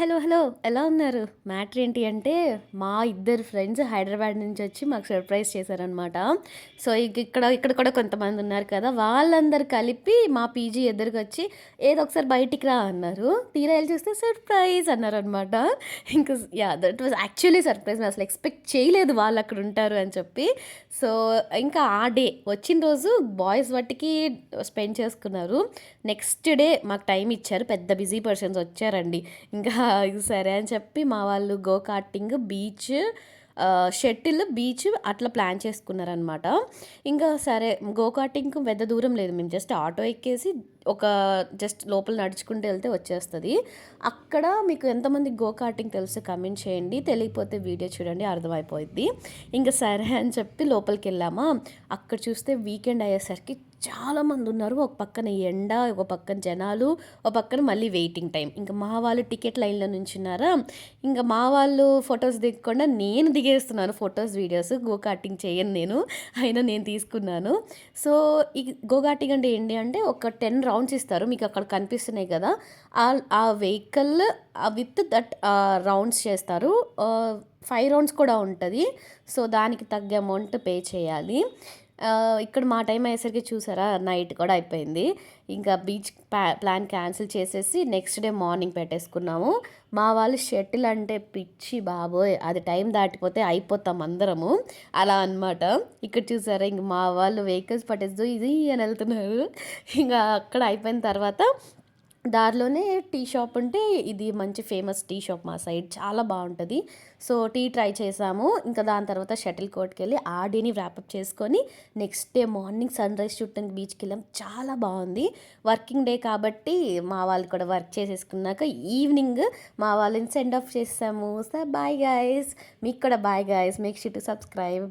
Hello. ఎలా ఉన్నారు? Matter ఏంటి అంటే, మా ఇద్దరు ఫ్రెండ్స్ హైదరాబాద్ నుంచొచ్చి మాకు సర్ప్రైజ్ చేశారనమాట. సో, ఇక్కడ కూడా కొంతమందున్నారు కదా! వాళ్ళందరూ కలిపి మా పీజీ ఎదురుగొచ్చి, "ఏదో ఒకసారి బయటికి రా" అన్నారు. తీరా ఎళ్లి చూస్తే సర్ప్రైజ్ అన్నారనమాట. ఇంక దట్ వాస్ యాక్చువల్లీ సర్ప్రైజ్. నేనసలు ఎక్స్‌పెక్ట్ చేయలేదు వాళ్ళక్కడుంటారు అని చెప్పి. సో, ఇంకా ఆ డే వచ్చిన రోజు బాయ్స్ మట్టికి స్పెండ్ చేసుకున్నారు. నెక్స్ట్ డే మాకు టైమ్ ఇచ్చారు. పెద్ద బిజీ పర్సన్స్ వచ్చారండి. ఇంకా సరే అని చెప్పి మా వాళ్ళు go karting, beach, shuttle, beach అట్లా ప్లాన్ చేసుకున్నారనమాట. ఇంకా సరే గో కార్టింగ్‌కి పెద్ద దూరం లేదు. మేము జస్ట్ ఆటో ఎక్కేసి ఒక జస్ట్ లోపల నడుచుకుంటూ వెళ్తే వచ్చేస్తది. అక్కడ మీకు ఎంతమందికి గో కార్టింగ్ తెలుసో కామెంట్ చేయండి. తెలియకపోతే వీడియో చూడండి అర్థమైపోద్ది. ఇంక సరే అని చెప్పి లోపలికెళ్ళామా, అక్కడ చూస్తే వీకెండ్ అయ్యేసరికి చాలామంది ఉన్నారు. ఒక పక్కన ఎండ, ఒక పక్కన జనాలు, ఒక పక్కన మళ్ళీ వెయిటింగ్ టైం. ఇంక మా వాళ్ళు టికెట్ లైన్‌లో నుంచున్నారా, ఇంక మా వాళ్ళు ఫోటోస్ దిగకుండా నేను దిగేస్తున్నాను ఫోటోస్, వీడియోస్. గో కార్టింగ్ చేయను నేను. అయినా నేను తీసుకున్నాను. సో, ఈ గో కార్టింగ్ అంటే ఏంటి అంటే ఒక 10 రౌండ్స్ ఇస్తారు. మీకు అక్కడ కనిపిస్తున్నాయి కదా! ఆ వెహికల్ విత్ దట్ రౌండ్స్ చేస్తారు. 5 రౌండ్స్ కూడా ఉంటది. సో, దానికి తగ్గ అమౌంట్ పే చేయాలి. ఇక్కడ మా టైం అయ్యేసరికి చూసారా నైట్ కూడా అయిపోయింది. ఇంకా బీచ్ ప్లాన్ క్యాన్సిల్ చేసేసి నెక్స్ట్ డే మార్నింగ్ పెట్టేసుకున్నాము. మా వాళ్ళు షటిల్ అంటే పిచ్చి బాబోయ్! అది టైం దాటిపోతే అయిపోతాం అందరము. అలా అనమాట. ఇక్కడ చూసారా ఇంక మా వాళ్ళు వెహికల్స్ పట్టేస్తూ ఇది అని వెళ్తున్నారు. ఇంకా అక్కడ అయిపోయిన తర్వాత దారిలోనే టీ షాప్ ఉంటే, ఇది మంచి ఫేమస్ టీ షాప్ మా సైడ్. చాలా బావుంటది. సో, టీ ట్రై చేసాము. ఇంకా దాని తర్వాత షటిల్ కోర్ట్‌కెళ్ళి ఆ డేని వ్రాపప్ చేసుకొని, నెక్స్ట్ డే మార్నింగ్ సన్‌రైజ్ చూడటానికి బీచ్‌కెళ్ళాం. చాలా బావుంది. వర్కింగ్ డే కాబట్టి మా వాళ్ళు కూడా వర్క్ చేసేసుకున్నాక ఈవినింగ్ మా వాళ్ళని సెండ్ ఆఫ్ చేసేసాము. So, bye guys. మీకు కూడా bye guys. Make sure to subscribe.